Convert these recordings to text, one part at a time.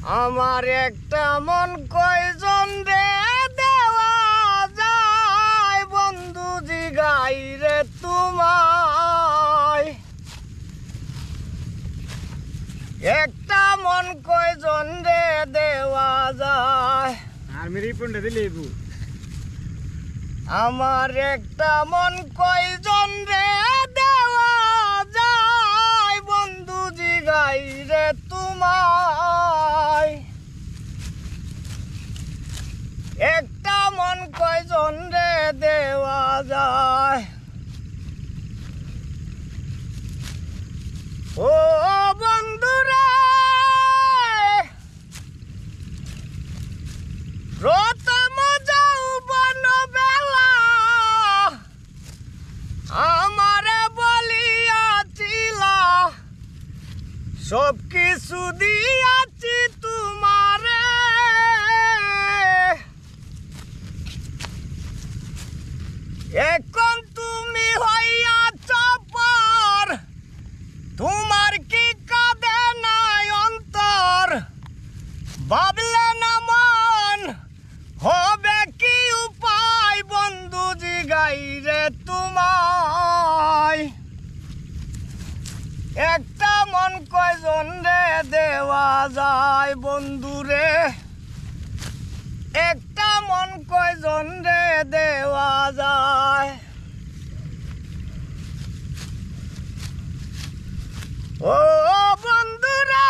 আমার একটা মন কয়জন রে দেওয়া যায় বন্ধু জিগাই রে তোমায়। একটা মন কয়জন রে দেওয়া যায় আর মেরি পন্ডা দিলে আমার একটা মন কয়জন রে দেওয়া যায় বন্ধু জিগাই রে তোমায়। একটা মন কয়জন রে দেওয়া যায়। ও বন্ধুরে প্রথম যৌবন বেলা আমারে বলিয়াছিলা সব কিছু দিয়াছি তোমারে। এখন তুমি হইয়াছ পর তোমার কি কাঁদে নাই অন্তর। ভাবলে না মন হবে কি উপায় বন্ধু জিগাই রে তোমায়। একটা মন কয়জন রে দেওয়া যায় বন্ধু রে। একটা মন কয়জন রে দেওয়া যায়। ও বন্ধুরা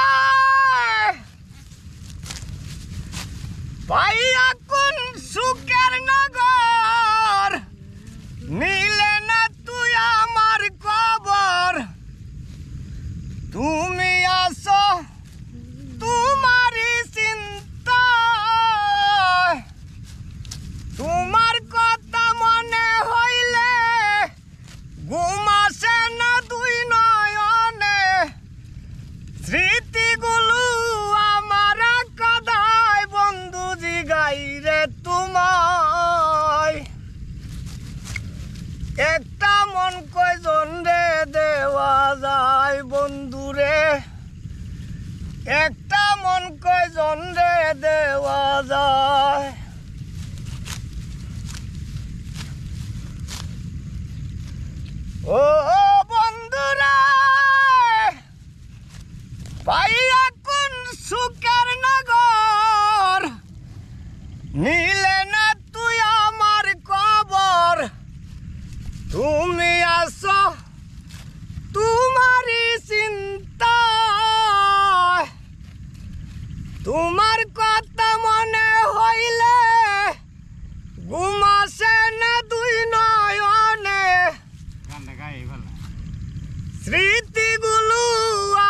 পাইয়া কোন সুখের নগর নিলে না তুই আমার খবর। তুমি আসো তোমারই চিন্তা তোমার কথা মনে হইলে ঘুম আসে না দুই নয়নে। স্মৃতিগুলো আমার কাদায় বন্ধু জিগাই রে তোমায়। একটা মন কয়জন রে দেওয়া যায় বন্ধু রে। একটা মন কয়জন রে দেওয়া যায়। ও বন্ধুরা পাইয়া কোন সুখের নগর নিলে না তুই আমার খবর। তুমি আসো তোমারই চিন্তা তোমার কথা মনে হইলে ঘুম আসে না দুই নয়নে। স্মৃতিগুলো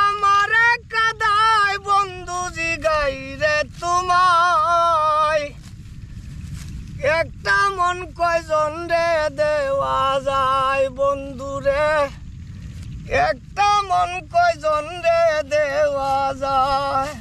আমার কাদায় বন্ধু জিগাই রে তোমায়। একটা মন কয়জন রে দেওয়া যায় বন্ধু রে। একটা মন কয়জন রে দেওয়া যায়।